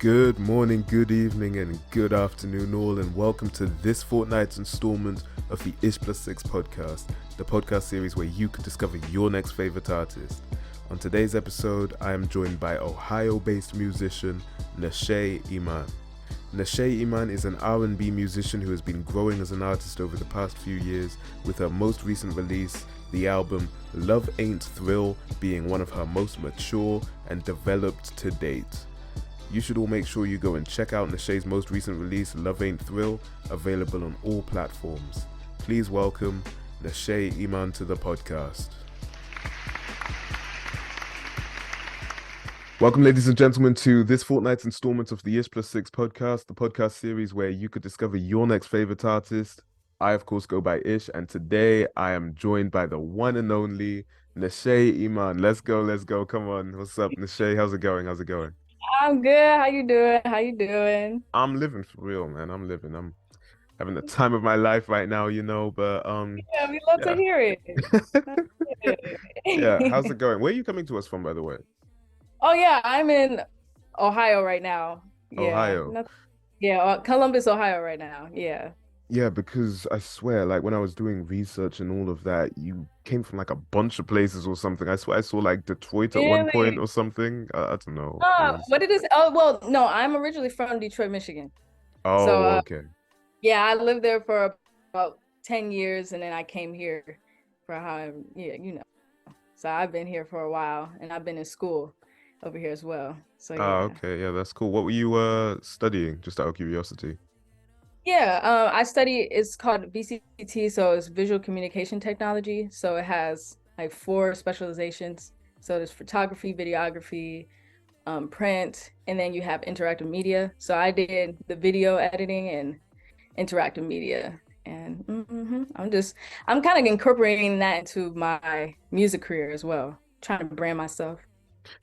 Good morning, good evening, and good afternoon, all, and welcome to this fortnight's installment of the IshPlusSix podcast, the podcast series where you can discover your next favorite artist. On today's episode, I am joined by Ohio-based musician Nshai Iman. Nshai Iman is an R&B musician who has been growing as an artist over the past few years, with her most recent release, the album Love Ain't Thrill, being one of her most mature and developed to date. You should all make sure you go and check out Nshai's most recent release, Love Ain't Thrill, available on all platforms. Please welcome Nshai Iman to the podcast. Welcome, ladies and gentlemen, to this fortnight's installment of the IshPlusSix podcast, the podcast series where you could discover your next favorite artist. I, of course, go by Ish, and today I am joined by the one and only Nshai Iman. Let's go. Come on. What's up, Nshai? How's it going? I'm good. How you doing? How you doing? I'm living for real, man. I'm having the time of my life right now, but Yeah, we love to yeah. hear it. That's Yeah, how's good. it going? Where are you coming to us from, by the way? Oh yeah, I'm in Ohio right now. Yeah, Ohio. Columbus, Ohio right now. Yeah. Yeah, because I swear, like when I was doing research and all of that, you came from like a bunch of places or something. I swear I saw like Detroit at one point Really? or something. I don't know. It was What it is? Oh well, no, I'm originally from Detroit, Michigan. So Oh, okay. yeah, I lived there for about 10 years and then I came here for how. So I've been here for a while and I've been in school over here as well. So yeah. Okay, yeah, that's cool. What were you studying, just out of curiosity? Yeah, I study, it's called VCT, so it's visual communication technology. So it has like four specializations. So there's photography, videography, print, and then you have interactive media. So I did the video editing and interactive media. And I'm kind of incorporating that into my music career as well, trying to brand myself.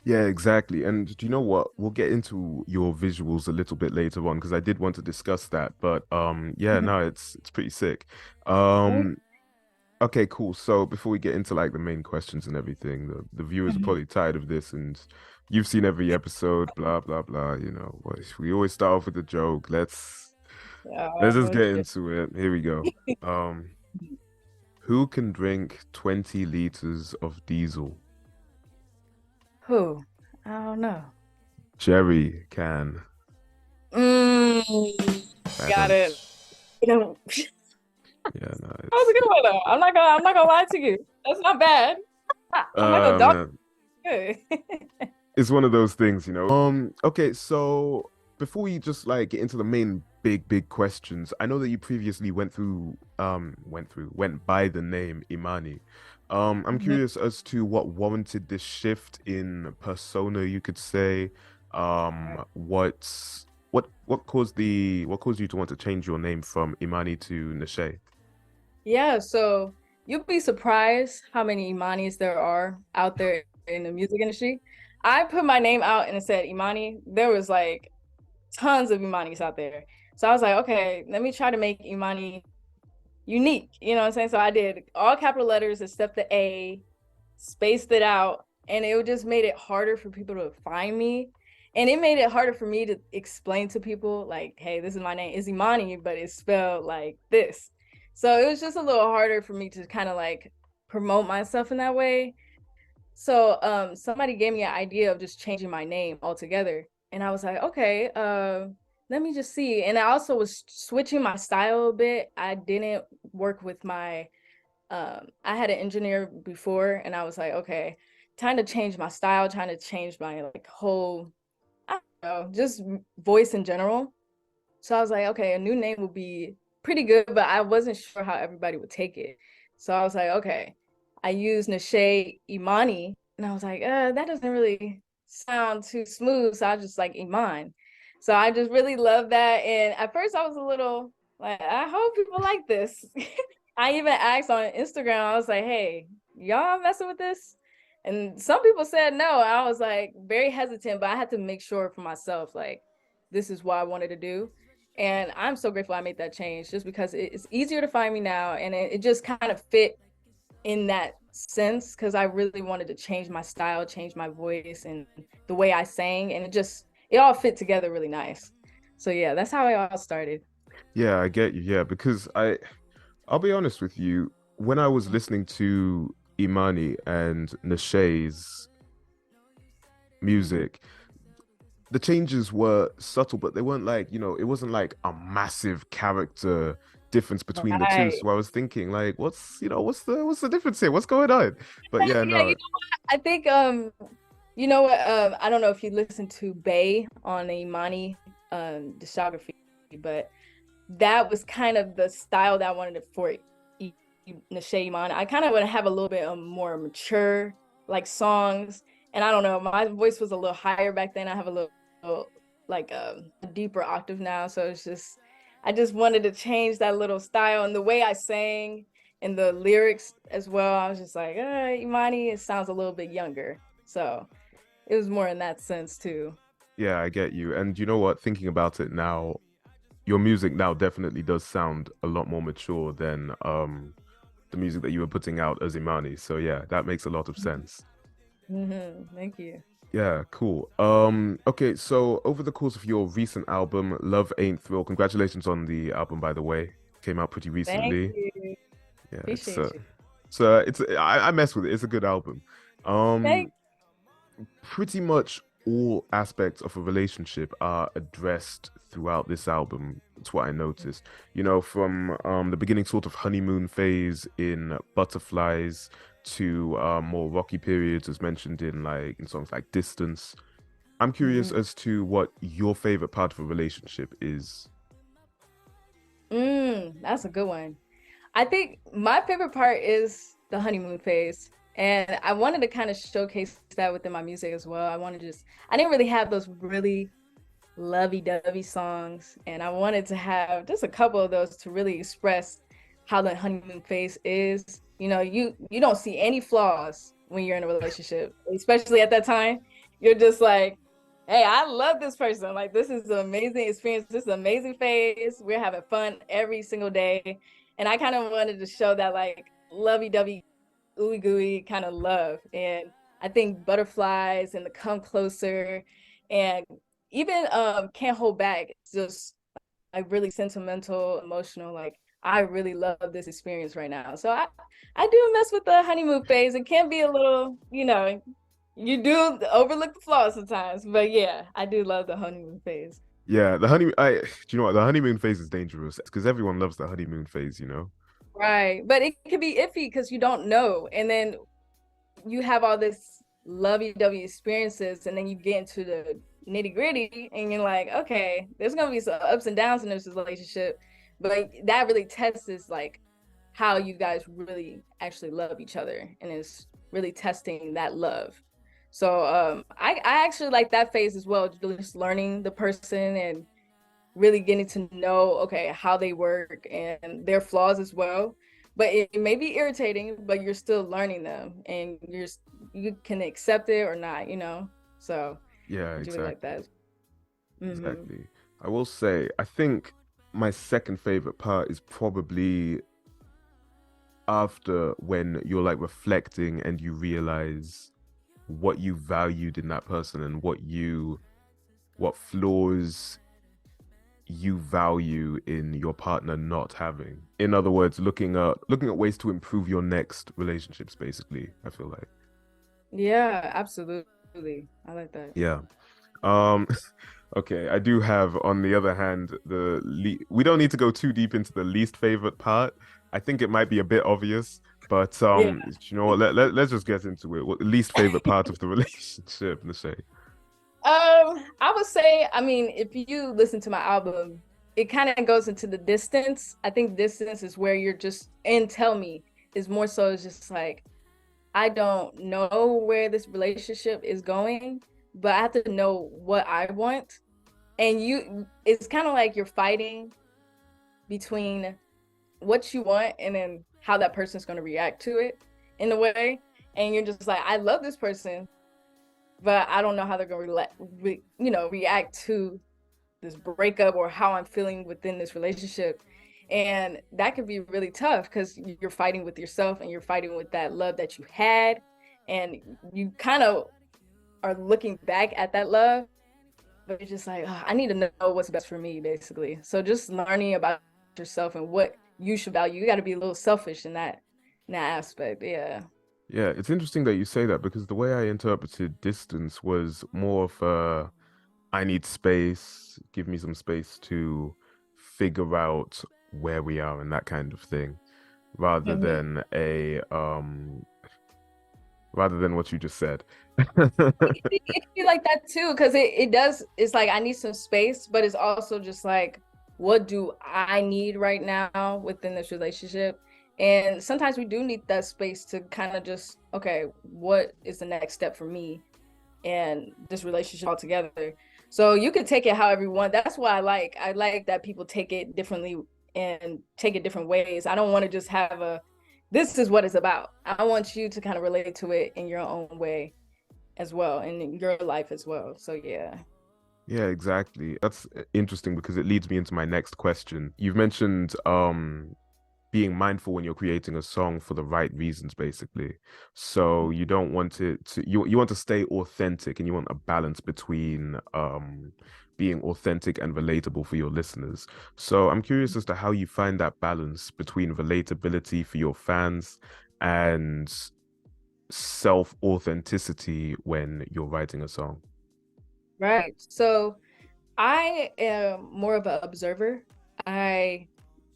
Yeah, exactly. And do you know what? We'll get into your visuals a little bit later on because I did want to discuss that. But yeah, Mhm. no, it's pretty sick. Okay. Um, okay, cool. So before we get into like the main questions and everything, the viewers are Mhm. probably tired of this, and you've seen every episode, blah blah blah. We always start off with a joke. Let's just Oh, get shit. into it. Here we go. Um, who can drink 20 liters of diesel? Who? I don't know. Jerry can. Mm, I got don't. it. You know, Yeah, no, that was a good one though. I'm not gonna lie to you. That's not bad. I'm not gonna dog man, you. it's one of those things. Okay, so before we just like get into the main big questions, I know that you previously went by the name Imani. I'm Mhm. curious as to what warranted this shift in persona, you could say. What caused you to want to change your name from Imani to Nshai? Yeah, so you'll be surprised how many Imanis there are out there in the music industry. I put my name out and it said Imani. There was like tons of Imanis out there. So I was like, okay, let me try to make Imani unique. You know what I'm saying? So I did all capital letters except the A, spaced it out, and it just made it harder for people to find me. And it made it harder for me to explain to people, like, hey, this is my name. It's Imani, but it's spelled like this. So it was just a little harder for me to kind of like promote myself in that way. So somebody gave me an idea of just changing my name altogether. And I was like, okay, let me just see. And I also was switching my style a bit. I didn't work with my I had an engineer before and I was like, okay, trying to change my style, trying to change my like whole, I don't know, just voice in general. So I was like, okay, a new name would be pretty good, but I wasn't sure how everybody would take it. So I was like, okay, I used Nshai Imani, and I was like, that doesn't really sound too smooth. So I just like Iman. So I just really love that. And at first I was a little like, I hope people like this. I even asked on Instagram, I was like, hey, y'all messing with this? And some people said no. I was like very hesitant, but I had to make sure for myself, like, this is what I wanted to do. And I'm so grateful I made that change just because it's easier to find me now. And it just kind of fit in that sense because I really wanted to change my style, change my voice and the way I sang. And it all fit together really nice. So yeah, that's how it all started. Yeah, I get you. Yeah, because I'll be honest with you, when I was listening to Imani and Nshai's music, the changes were subtle, but they weren't like, it wasn't like a massive character difference between the two. Right. So I was thinking, like, what's the difference here? What's going on? But yeah, Yeah, you no, know what? I think you know what, I don't know if you listen to Bay on Imani discography, but that was kind of the style that I wanted for Nshai Iman. I kind of want to have a little bit of more mature like songs, and I don't know, my voice was a little higher back then. I have a little like a deeper octave now, so it's just I just wanted to change that little style and the way I sang and the lyrics as well. I was just like, Imani, it sounds a little bit younger, so it was more in that sense too. yeah, I get you. And you know what? Thinking about it now, your music now definitely does sound a lot more mature than the music that you were putting out as Imani. So yeah, that makes a lot of sense. Thank you. Yeah, cool. Okay, so over the course of your recent album, Love Ain't Thrill, congratulations on the album, by the way. Came out pretty Thank recently. you. Yeah, Appreciate you. I mess with it. It's a good album. Um, Thank Pretty much all aspects of a relationship are addressed throughout this album. That's what I noticed. From the beginning sort of honeymoon phase in Butterflies to more rocky periods as mentioned in songs like Distance. I'm curious you. as to what your favorite part of a relationship is. That's a good one. I think my favorite part is the honeymoon phase. And I wanted to kind of showcase that within my music as well. I didn't really have those really lovey-dovey songs. And I wanted to have just a couple of those to really express how the honeymoon phase is. You don't see any flaws when you're in a relationship, especially at that time. You're just like, hey, I love this person. Like, this is an amazing experience. This is an amazing phase. We're having fun every single day. And I kind of wanted to show that like lovey-dovey, ooey gooey kind of love. And I think Butterflies and the Come Closer and even Can't Hold Back, it's just like really sentimental, emotional. Like I really love this experience right now. So I do mess with the honeymoon phase. It can be a little, you do overlook the flaws sometimes, but yeah, I do love the honeymoon phase. Yeah, the honeymoon. Do you know what? The honeymoon phase is dangerous because everyone loves the honeymoon phase. Right. But it can be iffy because you don't know. And then you have all this lovey-dovey experiences, and then you get into the nitty-gritty and you're like, okay, there's gonna be some ups and downs in this relationship. But that really tests is like how you guys really actually love each other, and is really testing that love. So I actually like that phase as well, just learning the person and really getting to know, okay, how they work and their flaws as well. But it may be irritating, but you're still learning them, and you can accept it or not. So Yeah, I do really like exactly. that. Hmm. Exactly. I will say, I think my second favorite part is probably after when you're like reflecting and you realize what you valued in that person and what flaws you value in your partner not having. In other words, looking at ways to improve your next relationships, basically, I feel like. Yeah, absolutely. I like that. Yeah. Um, okay, I do have, on the other hand, we don't need to go too deep into the least favorite part. I think it might be a bit obvious, but Yeah. you know what? Let's just get into it. What the least favorite part of the relationship, let's say. I would say, I mean, if you listen to my album, it kind of goes into the distance. I think distance is where you're just, and tell me is more so it's just like I don't know where this relationship is going, but I have to know what I want. And it's kind of like you're fighting between what you want and then how that person's going to react to it in a way. And you're just like, I love this person, but I don't know how they're going to react to this breakup or how I'm feeling within this relationship. And that can be really tough because you're fighting with yourself and you're fighting with that love that you had. And you kind of are looking back at that love but it's just like I need to know what's best for me, basically. So just learning about yourself and what you should value. You got to be a little selfish in that aspect. Yeah. Yeah, it's interesting that you say that because the way I interpreted distance was more of I need space, give me some space to figure out where we are and that kind of thing, rather Mhm. than rather than what you just said. It can be like that too, because it does, it's like I need some space, but it's also just like, what do I need right now within this relationship? And sometimes we do need that space to kind of just, okay, what is the next step for me and this relationship altogether? So you can take it however you want. That's why I like that people take it differently and take it different ways. I don't want to just have a, this is what it's about. I want you to kind of relate to it in your own way as well, and in your life as well. So yeah. Yeah, exactly. That's interesting because it leads me into my next question. You've mentioned being mindful when you're creating a song for the right reasons, basically. So you don't want it to you want to stay authentic and you want a balance between being authentic and relatable for your listeners. So I'm curious as to how you find that balance between relatability for your fans and self-authenticity when you're writing a song. Right. So I am more of an observer. I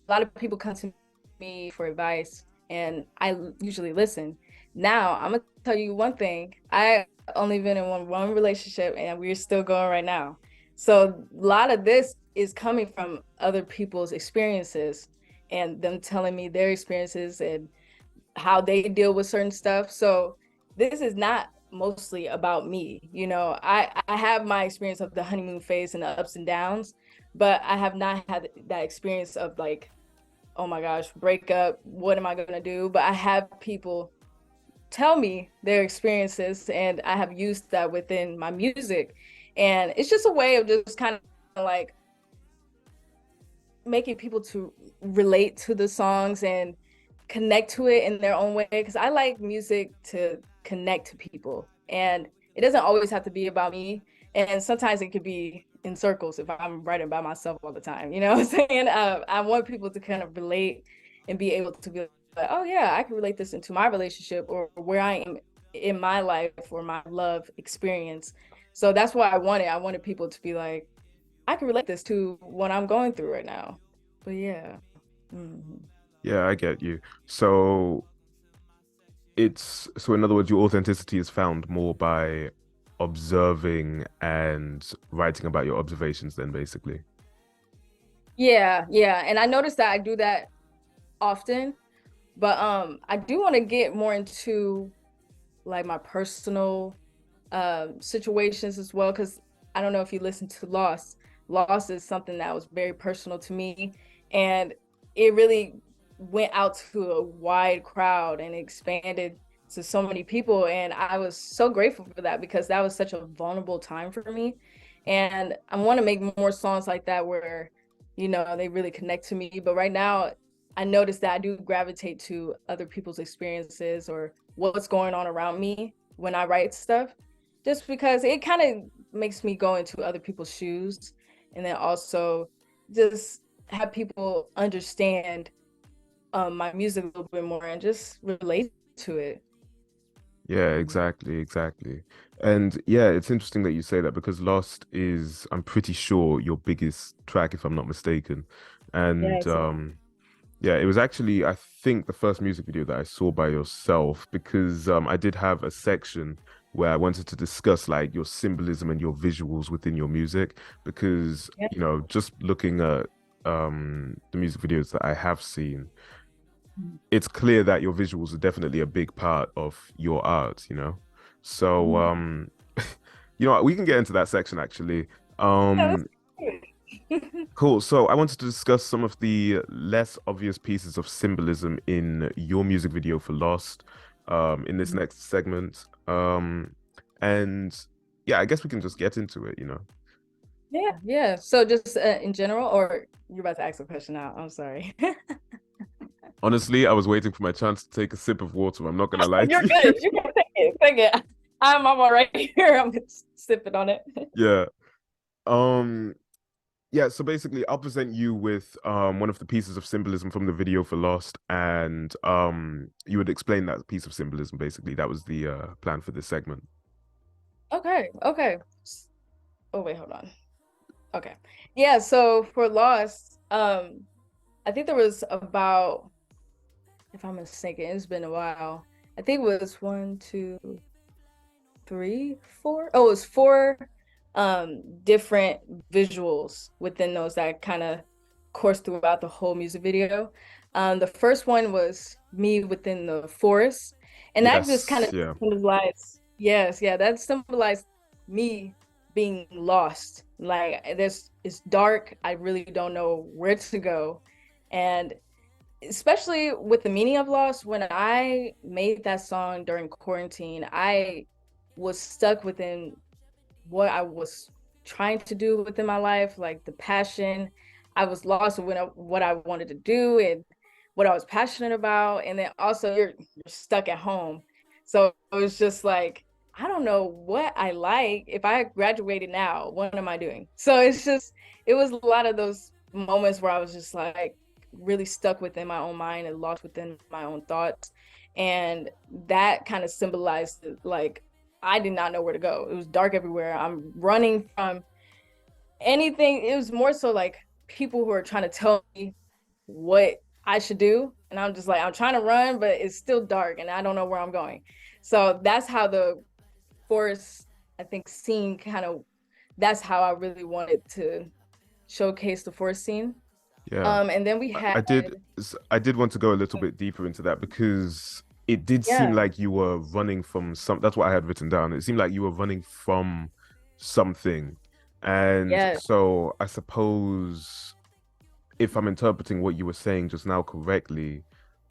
A lot of people come to me for advice and I usually listen. Now, I'm gonna tell you one thing. I only been in one relationship and we're still going right now. So a lot of this is coming from other people's experiences and them telling me their experiences and how they deal with certain stuff. So this is not mostly about me. You know, I have my experience of the honeymoon phase and the ups and downs, but I have not had that experience of like, oh my gosh, breakup, what am I gonna do? But I have people tell me their experiences and I have used that within my music. And it's just a way of just kind of like making people to relate to the songs and connect to it in their own way, because I like music to connect to people and it doesn't always have to be about me, and sometimes it could be in circles if I'm writing by myself all the time, you know what I'm saying? I want people to kind of relate and be able to be like, oh yeah, I can relate this into my relationship or where I am in my life or my love experience. So that's why I wanted people to be like, I can relate this to what I'm going through right now. But yeah. Mhm. Yeah, I get you. So so in other words, your authenticity is found more by observing and writing about your observations then basically. Yeah, yeah. And I noticed that I do that often, but I do want to get more into like my personal situations as well, because I don't know if you listen to Lost. Lost is something that was very personal to me, and it really went out to a wide crowd and expanded to so many people. And I was so grateful for that because that was such a vulnerable time for me. And I want to make more songs like that where, you know, they really connect to me. But right now, I notice that I do gravitate to other people's experiences or what's going on around me when I write stuff, just because it kind of makes me go into other people's shoes, and then also just have people understand my music a little bit more and just relate to it. Yeah, Mhm. exactly, exactly. And yeah, it's interesting that you say that because Lost is, I'm pretty sure, your biggest track, if I'm not mistaken. And Yes. yeah, it was actually, I think, the first music video that I saw by yourself because I did have a section where I wanted to discuss like your symbolism and your visuals within your music because, Yeah. you know, just looking at the music videos that I have seen, it's clear that your visuals are definitely a big part of your art, you know? So, Mhm. you know what, we can get into that section actually. Yeah, let's Um, do it. cool. So I wanted to discuss some of the less obvious pieces of symbolism in your music video for Lost, in this next segment. And yeah, I guess we can just get into it, you know? Yeah, yeah. So just in general, or you're about to ask a question now? I'm sorry. Honestly, I was waiting for my chance to take a sip of water. I'm not gonna lie You're to good. you. You can take it. Take it. I'm all right here. I'm sipping on it. Yeah. Um, yeah, so basically I'll present you with one of the pieces of symbolism from the video for Lost, and you would explain that piece of symbolism basically. That was the plan for this segment. Okay, okay. Oh wait, hold on. Okay. Yeah, so for Lost, I think there was about, if I'm mistaken, it's been a while. I think it was one, two, three, four. Oh, it was four different visuals within those that kind of course throughout the whole music video. The first one was me within the forest, and that just kind Yes, of yeah. symbolized, yes, yeah, that symbolized me being lost. Like it's dark. I really don't know where to go. And especially with the meaning of loss, when I made that song during quarantine, I was stuck within what I was trying to do within my life, like the passion. I was lost with what I wanted to do and what I was passionate about. And then also you're stuck at home. So it was just like, I don't know what I like. If I graduated now, what am I doing? So it was a lot of those moments where I was just like really stuck within my own mind and lost within my own thoughts. And that kind of symbolized like I did not know where to go. It was dark everywhere. I'm running from anything. It was more so like people who are trying to tell me what I should do. And I'm just like, I'm trying to run, but it's still dark and I don't know where I'm going. So that's how the forest, I think, scene kind of, that's how I really wanted to showcase the forest scene. Yeah. And then we had, I did want to go a little bit deeper into that because it did seem yeah, like you were running from some, that's what I had written down. It seemed like you were running from something. And yeah, so I suppose if I'm interpreting what you were saying just now correctly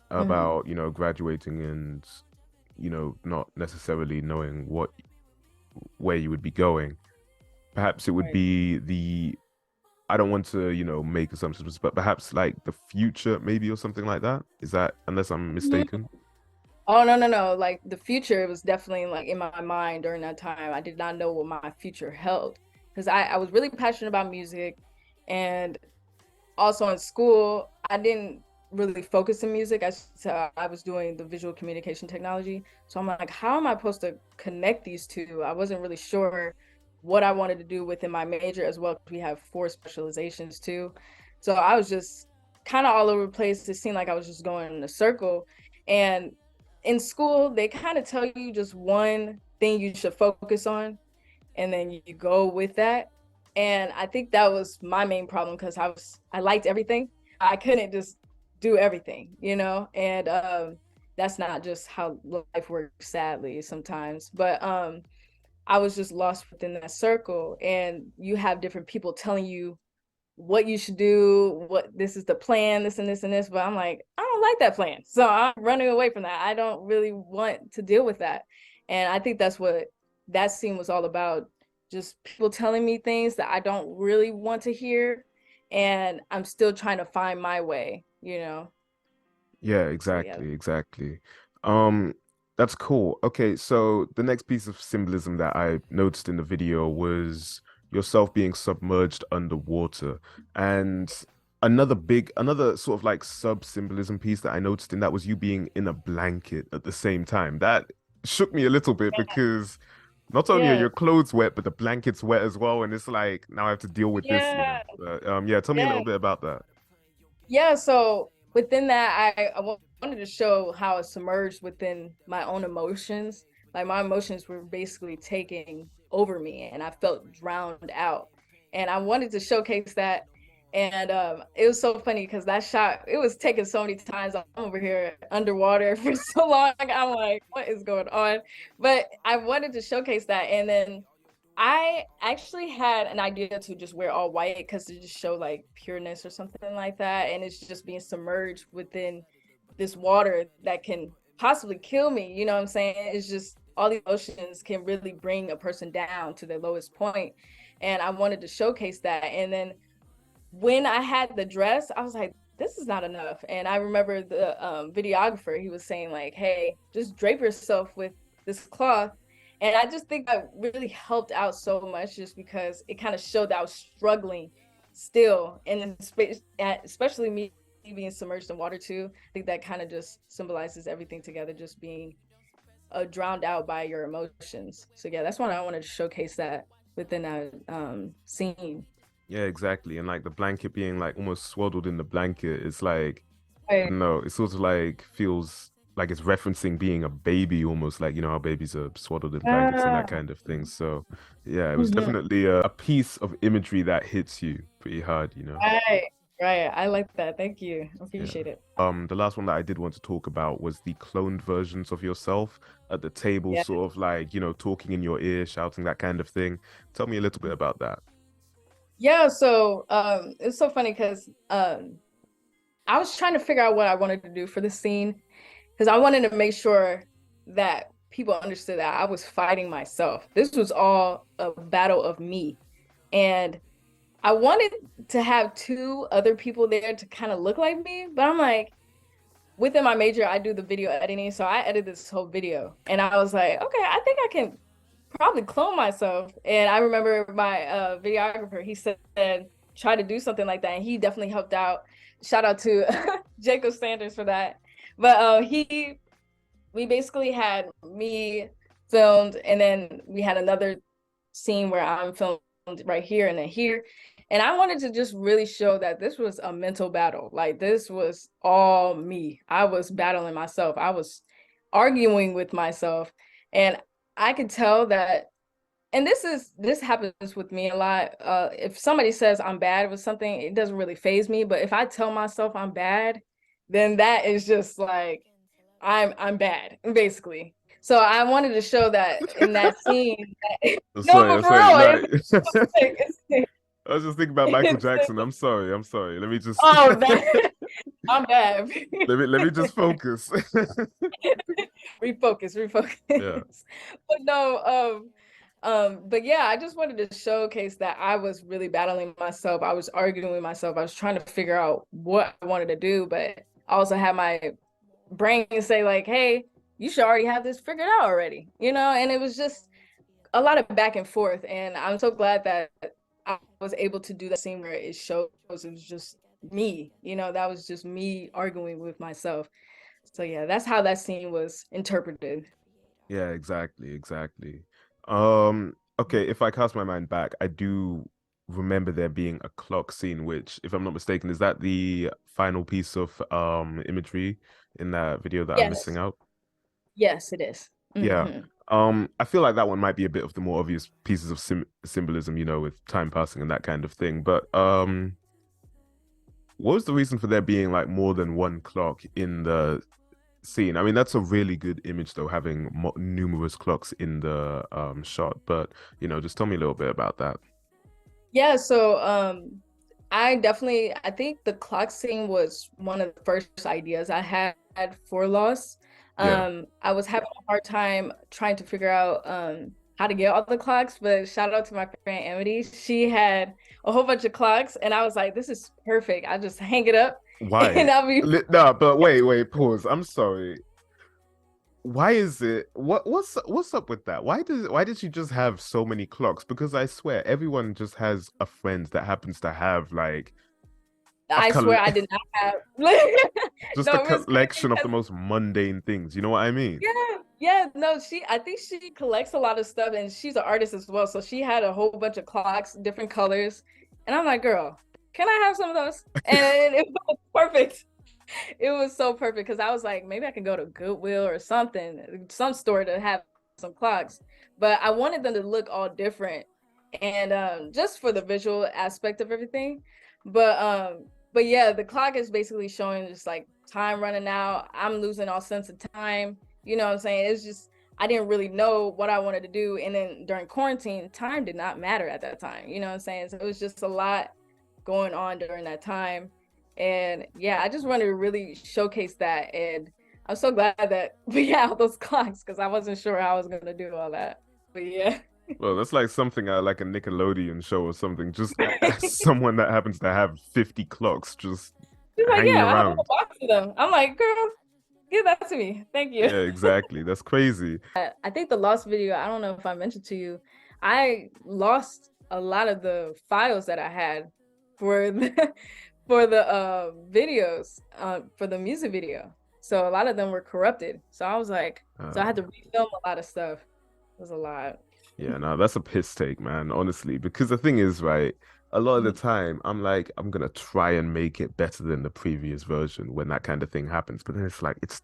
mhm, about, graduating and, not necessarily knowing where you would be going, perhaps it would right. be I don't want to, make assumptions, but perhaps like the future, maybe, or something like that. Is that, unless I'm mistaken? Oh no, no, no. Like the future was definitely like in my mind during that time. I did not know what my future held because I was really passionate about music and also in school, I didn't really focus in music. I was doing the visual communication technology. So I'm like, how am I supposed to connect these two? I wasn't really sure what I wanted to do within my major as well. We have four specializations too. So I was just kind of all over the place. It seemed like I was just going in a circle. And in school, they kind of tell you just one thing you should focus on and then you go with that. And I think that was my main problem because I liked everything. I couldn't just do everything, you know, and that's not just how life works, sadly, sometimes. But I was just lost within that circle, and you have different people telling you what you should do, what this is the plan, this and this and this. But I'm like, I don't like that plan. So I'm running away from that. I don't really want to deal with that. And I think that's what that scene was all about. Just people telling me things that I don't really want to hear. And I'm still trying to find my way, you know? Yeah, So yeah. exactly, exactly. Um, that's cool. Okay, so the next piece of symbolism that I noticed in the video was yourself being submerged underwater. And another sort of like sub symbolism piece that I noticed in that was you being in a blanket at the same time. That shook me a little bit because not only are Yeah. your clothes wet, but the blanket's wet as well. And it's like now I have to deal with this. Yeah. But yeah, tell me a Yeah. little bit about that. Yeah, so within that, wanted to show how it submerged within my own emotions. Like my emotions were basically taking over me, and I felt drowned out. And I wanted to showcase that. And it was so funny because that shot, it was taken so many times. I'm over here underwater for so long. I'm like, what is going on? But I wanted to showcase that. And then I actually had an idea to just wear all white because to just show like pureness or something like that. And it's just being submerged within this water that can possibly kill me. You know what I'm saying? It's just all the oceans can really bring a person down to their lowest point. And I wanted to showcase that. And then when I had the dress, I was like, this is not enough. And I remember the videographer, he was saying, like, hey, just drape yourself with this cloth And I just think that really helped out so much just because it kind of showed that I was struggling still. And especially me being submerged in water too. I think that kind of just symbolizes everything together, just being drowned out by your emotions. So yeah, that's why I wanted to showcase that within that scene. Yeah, exactly. And like the blanket being like almost swaddled in the blanket, it's like, I Right. don't know, it sort of like feels like it's referencing being a baby almost, like, you know, how babies are swaddled in blankets and that Ah, kind of thing. So yeah, it was mhm. definitely a piece of imagery that hits you pretty hard, you know. Right, right. I like that. Thank you. Yeah. Appreciate it. The last one that I did want to talk about was the cloned versions of yourself at the table, Yeah. sort of like, you know, talking in your ear, shouting, that kind of thing. Tell me a little bit about that. Yeah, so it's so funny because I was trying to figure out what I wanted to do for the scene because I wanted to make sure that people understood that I was fighting myself. This was all a battle of me. And I wanted to have two other people there to kind of look like me, but I'm like, within my major, I do the video editing. So I edited this whole video and I was like, okay, I think I can probably clone myself. And I remember my videographer, he said, try to do something like that. And he definitely helped out. Shout out to Jacob Sanders for that. But we basically had me filmed, and then we had another scene where I'm filmed right here and then here. And I wanted to just really show that this was a mental battle. Like this was all me. I was battling myself. I was arguing with myself. And I could tell that, and this happens with me a lot. If somebody says I'm bad with something, it doesn't really faze me. But if I tell myself I'm bad, then that is just like I'm bad, basically. So I wanted to show that in that scene. I'm No, sorry, but I'm for sorry. real, No, it's sick. I was just thinking about Michael It's sick. Jackson. I'm sorry, I'm sorry. Let me just Oh, that I'm bad. let me just focus. Refocus, Yeah. refocus. But no, but yeah, I just wanted to showcase that I was really battling myself. I was arguing with myself. I was trying to figure out what I wanted to do, but I also had my brain say like, hey, you should already have this figured out already, and it was just a lot of back and forth. And I'm so glad that I was able to do that scene where it shows it was just me, that was just me arguing with myself. So yeah, that's how that scene was interpreted. Yeah, exactly, exactly. Okay, if I cast my mind back, I do remember there being a clock scene, which, if I'm not mistaken, is that the final piece of imagery in that video that I'm missing Yes, out? yes, it is. Yeah. Mm-hmm. I feel like that one might be a bit of the more obvious pieces of symbolism, you know, with time passing and that kind of thing. But what was the reason for there being like more than one clock in the scene? I mean, that's a really good image though, having mo numerous clocks in the shot. But you know, just tell me a little bit about that. Yeah, so I think the clock scene was one of the first ideas I had for Lost. Yeah. I was having a hard time trying to figure out how to get all the clocks, but shout out to my friend Amity. She had a whole bunch of clocks, and I was like, this is perfect. I just hang it up Why? and I'll be No, but wait, pause. I'm sorry. Why is it what's up with that? Why did she just have so many clocks? Because I swear everyone just has a friend that happens to have like a I col swear I did not have just a no, it was crazy collection of the 'cause most mundane things. You know what I mean? yeah, yeah, no, I think she collects a lot of stuff and she's an artist as well. So she had a whole bunch of clocks, different colors. And I'm like, girl, can I have some of those? And it was perfect. It was so perfect because I was like, maybe I can go to Goodwill or something, some store to have some clocks. But I wanted them to look all different and just for the visual aspect of everything. But yeah, the clock is basically showing just like time running out. I'm losing all sense of time. You know what I'm saying? It's just I didn't really know what I wanted to do. And then during quarantine, time did not matter at that time. You know what I'm saying? So it was just a lot going on during that time. And yeah, I just wanted to really showcase that. And I'm so glad that we had all those clocks because I wasn't sure how I was gonna do all that. But yeah. Well, that's like something like a Nickelodeon show or something. Just someone that happens to have 50 clocks just She's like, hanging yeah, I have a whole around. box of them. I'm like, girl, Give that to me. Thank you. Yeah, exactly. That's crazy. I think the lost video, I don't know if I mentioned to you, I lost a lot of the files that I had for the for the videos for the music video. So a lot of them were corrupted. So I was like, so I had to refilm a lot of stuff. It was a lot. Yeah, no, that's a piss take, man, honestly. Because the thing is, right, a lot of the time I'm like, I'm gonna try and make it better than the previous version when that kind of thing happens. But then it's like it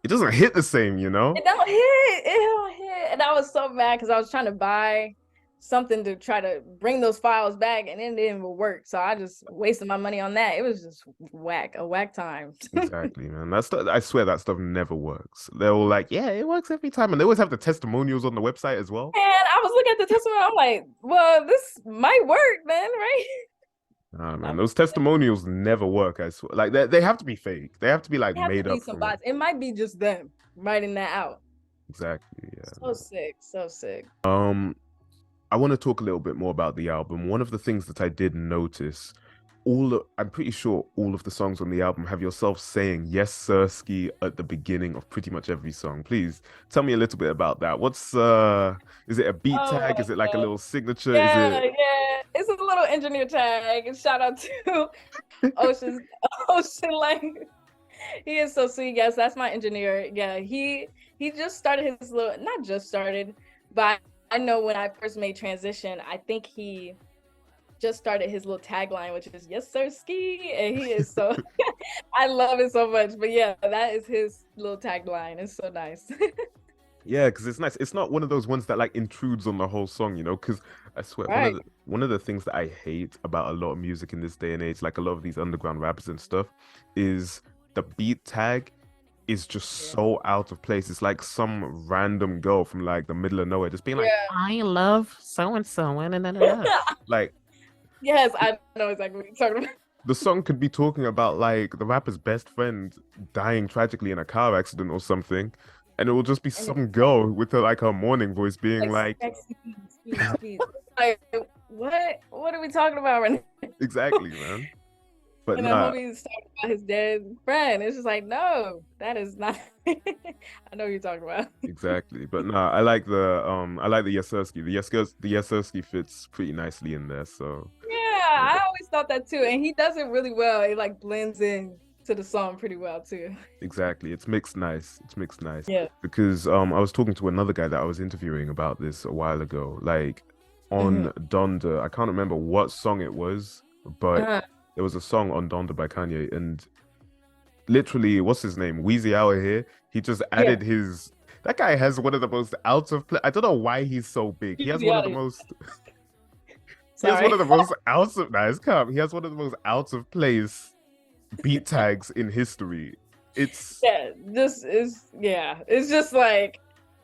doesn't hit the same, you know? It don't hit. It don't hit. And I was so mad because I was trying to buy something to try to bring those files back, and it didn't even work. So I just wasted my money on that. It was just a whack time. Exactly, man. I swear that stuff never works. They're all like, yeah, it works every time. And they always have the testimonials on the website as well. And I was looking at the testimony. I'm like, well, this might work then, right? Ah, man, those testimonials never work. I swear. Like they have to be fake. They have to be like It have to made be up some from bots. It might be just them writing that out. exactly. Yeah. So sick, so sick. I want to talk a little bit more about the album. One of the things that I did notice, I'm pretty sure all of the songs on the album have yourself saying yessirski at the beginning of pretty much every song. Please tell me a little bit about that. Is it a beat tag? Is it like a little signature? Yeah, yeah. It's a little engineer tag. And shout out to Ocean Lang. He is so sweet. Yes, that's my engineer. Yeah, he just started his little, not just started, but I know when I first made transition, I think he just started his little tagline, which is yessirski, and he is so I love it so much. But yeah, that is his little tagline. It's so nice. Yeah, because it's nice. It's not one of those ones that like intrudes on the whole song, you know. Because I swear, Right. one of the things that I hate about a lot of music in this day and age, like a lot of these underground rappers and stuff, is the beat tag is just so out of place. It's like some random girl from like the middle of nowhere just being like, I love so and so, and like, Yes, I know exactly what you're talking about. the song could be talking about like the rapper's best friend dying tragically in a car accident or something, and it will just be some girl with her morning voice being like speed. Like, what are we talking about right now? exactly, man. But And the homie's talking about his dead friend. It's just like, no, that is not. I know what you're talking about. exactly. But I like the yessirski. The yessirski fits pretty nicely in there. So Yeah, I always thought that too. And he does it really well. It like blends in to the song pretty well too. exactly. It's mixed nice. Yeah. Because I was talking to another guy that I was interviewing about this a while ago. Like on Donda, I can't remember what song it was, but there was a song on Donda by Kanye, and literally, what's his name? Weezy Hour here. He just added his. That guy has one of the most out of place. I don't know why he's so big. He has one of the most. He has one of the most out of. Nah, it's calm. He has one of the most out of place beat tags in history. It's it's just like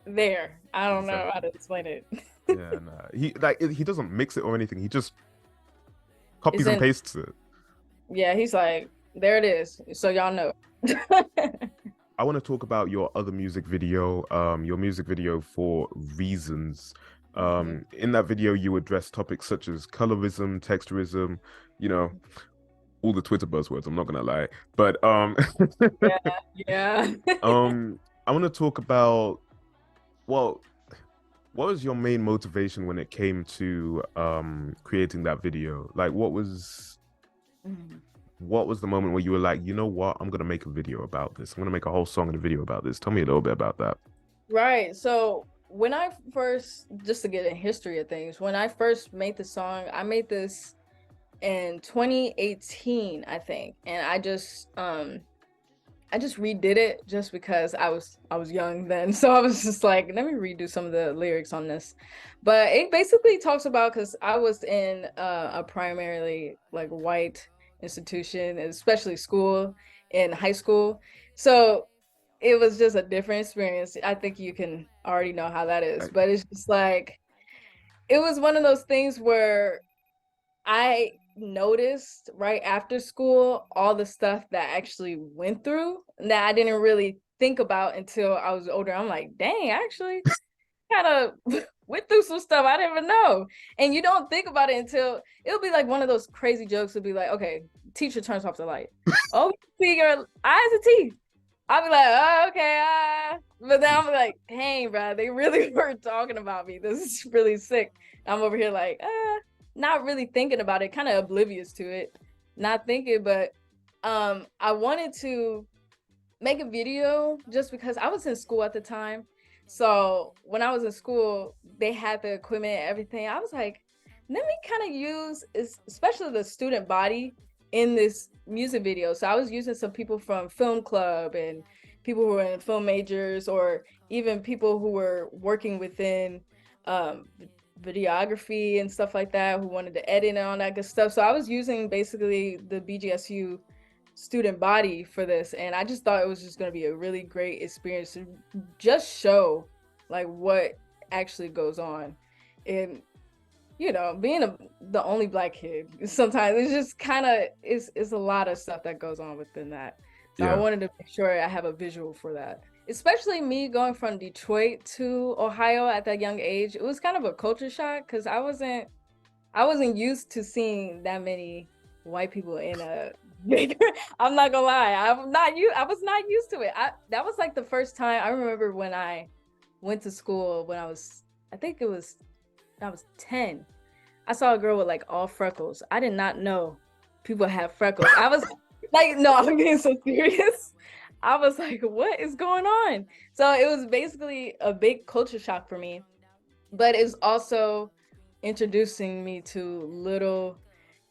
there. I don't know how to explain it. Yeah, he doesn't mix it or anything. He just copies and pastes it. Yeah, he's like, there it is. So y'all know. I want to talk about your other music video, your music video for Reasons. In that video, you address topics such as colorism, texturism, you know, all the Twitter buzzwords, I'm not gonna lie. But yeah. I want to talk about, well, what was your main motivation when it came to creating that video? Like what was the moment where you were like, you know what, I'm gonna make a video about this. I'm gonna make a whole song and a video about this. Tell me a little bit about that. Right. So when I first, just to get a history of things, when I first made the song, I made this in 2018, I think. And I just redid it just because I was young then. So I was just like, let me redo some of the lyrics on this. But it basically talks about, because I was in a primarily like white institution, especially school in high school. So it was just a different experience. I think you can already know how that is, but it's just like, it was one of those things where I noticed right after school all the stuff that I actually went through that I didn't really think about until I was older. I'm like, dang, I actually kind of went through some stuff I didn't even know. And you don't think about it until it'll be like one of those crazy jokes. It'll be like, okay, teacher turns off the light. Oh, you see your eyes and teeth. I'll be like, oh, okay, but then I'm like, dang, bro, they really were talking about me. This is really sick. I'm over here like, not really thinking about it, kind of oblivious to it, not thinking, but I wanted to make a video just because I was in school at the time. So when I was in school, they had the equipment and everything. I was like, let me kind of use, especially the student body in this music video. So I was using some people from film club and people who were in film majors, or even people who were working within videography and stuff like that, who wanted to edit and all that good stuff. So I was using basically the BGSU student body for this, and I just thought it was just going to be a really great experience to just show like what actually goes on. And you know, being the only Black kid, sometimes it's just kind of it's a lot of stuff that goes on within that. So I wanted to make sure I have a visual for that, especially me going from Detroit to Ohio at that young age. It was kind of a culture shock because I wasn't used to seeing that many white people in a I'm not gonna lie, I was not used to it. That was like the first time I remember when I went to school when I think it was I was 10. I saw a girl with like all freckles. I did not know people have freckles. I was like, no, I'm being so serious. I was like, what is going on? So it was basically a big culture shock for me, but it's also introducing me to little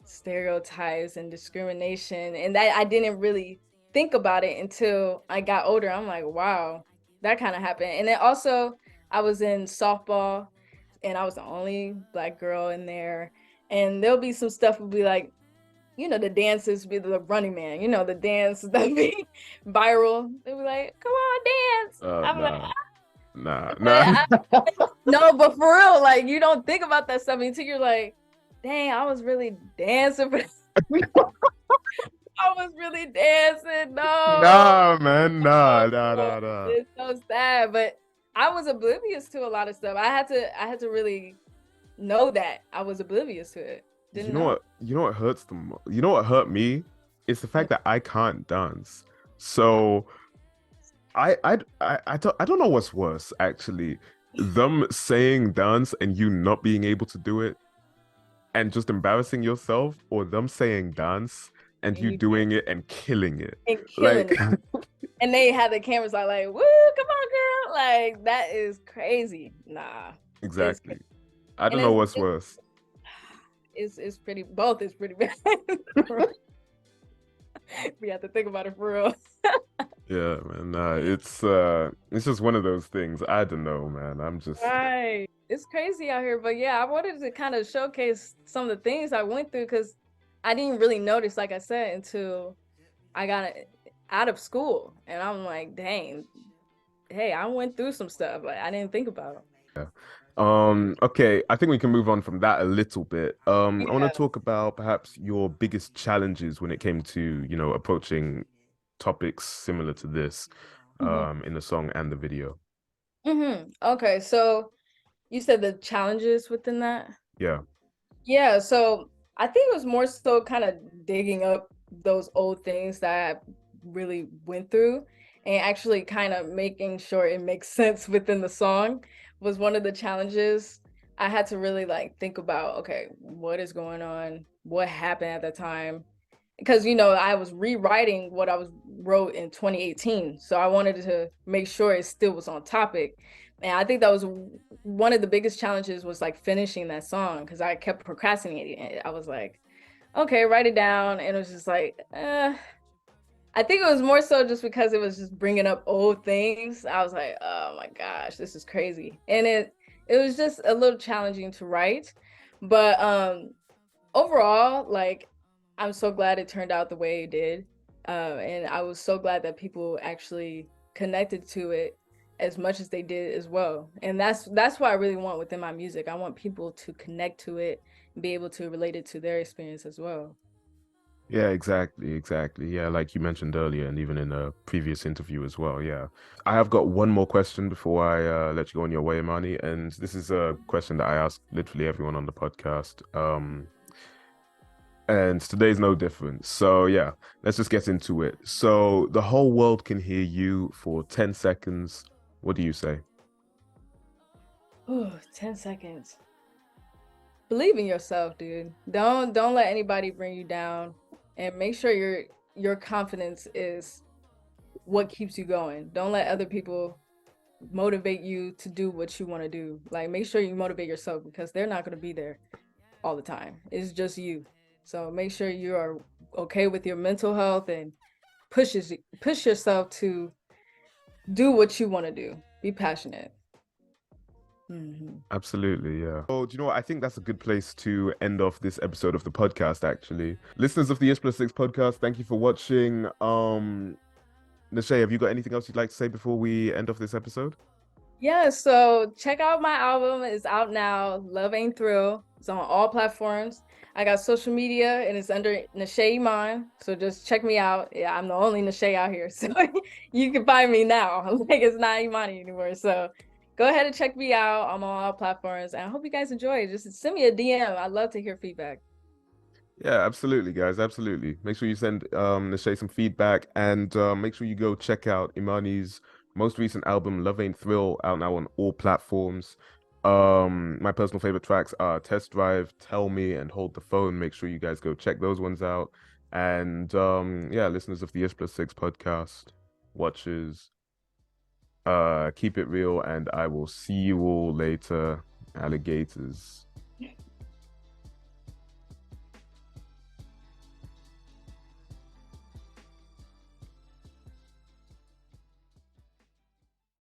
stereotypes and discrimination, and that I didn't really think about it until I got older. I'm like, wow, that kind of happened. And then also I was in softball and I was the only Black girl in there, and there'll be some stuff would be like, you know, the dances be the Running Man, you know, the dance that be viral. They'll be like, come on, dance. I'm like, nah. no, but for real, like you don't think about that stuff until you're like, dang, I was really dancing. I was really dancing. No. Nah, man. Nah. It's so sad. But I was oblivious to a lot of stuff. I had to really know that I was oblivious to it. You know what hurts them? You know what hurt me? It's the fact that I can't dance. So I don't know what's worse, actually. Them saying dance and you not being able to do it and just embarrassing yourself, or them saying dance and you doing it and killing it. And killing it. And they had the cameras like, woo, come on, girl. Like, that is crazy. Nah. Exactly. I don't know what's worse. It's pretty, both is pretty bad. We have to think about it for real. Yeah, man. It's just one of those things. I don't know, man. I'm just right. It's crazy out here, but yeah, I wanted to kind of showcase some of the things I went through because I didn't really notice, like I said, until I got out of school, and I'm like, dang, hey, I went through some stuff like I didn't think about. Yeah. Okay, I think we can move on from that a little bit. I want to talk about perhaps your biggest challenges when it came to, you know, approaching topics similar to this, in the song and the video. Okay, so you said the challenges within that? Yeah, so I think it was more so kind of digging up those old things that I really went through and actually kind of making sure it makes sense within the song was one of the challenges. I had to really like think about, okay, what is going on? What happened at the time? Because, you know, I was rewriting what I wrote in 2018. So I wanted to make sure it still was on topic. And I think that was one of the biggest challenges was like finishing that song because I kept procrastinating. I was like, okay, write it down. And it was just like, I think it was more so just because it was just bringing up old things. I was like, oh my gosh, this is crazy. And it was just a little challenging to write. But overall, like, I'm so glad it turned out the way it did. And I was so glad that people actually connected to it as much as they did as well. And that's what I really want within my music. I want people to connect to it and be able to relate it to their experience as well. Yeah, exactly. Yeah, like you mentioned earlier, and even in a previous interview as well. Yeah, I have got one more question before I let you go on your way, Imani. And this is a question that I ask literally everyone on the podcast. And today's no different. So yeah, let's just get into it. So the whole world can hear you for 10 seconds. What do you say? Ooh, 10 seconds. Believe in yourself, dude. Don't let anybody bring you down, and make sure your confidence is what keeps you going. Don't let other people motivate you to do what you want to do. Like, make sure you motivate yourself because they're not going to be there all the time. It's just you. So make sure you are okay with your mental health and push yourself to do what you want to do. Be passionate. Absolutely, yeah. Oh, do you know what? I think that's a good place to end off this episode of the podcast, actually. Listeners of the IshPlusSix podcast, thank you for watching. Nshai, have you got anything else you'd like to say before we end off this episode? Yeah, so check out my album. It's out now. Love Ain't Thrill. It's on all platforms. I got social media and it's under Nshai Iman. So just check me out. Yeah, I'm the only Nshai out here. So you can find me now. Like, it's not Imani anymore. So go ahead and check me out. I'm on all platforms. And I hope you guys enjoy it. Just send me a DM. I'd love to hear feedback. Yeah, absolutely, guys. Absolutely. Make sure you send Nshai some feedback and make sure you go check out Imani's most recent album, Love Ain't Thrill, out now on all platforms. My personal favorite tracks are Test Drive, Tell Me, and Hold the Phone. Make sure you guys go check those ones out. And yeah, listeners of the IshPlusSix podcast, watchers, keep it real, and I will see you all later, alligators.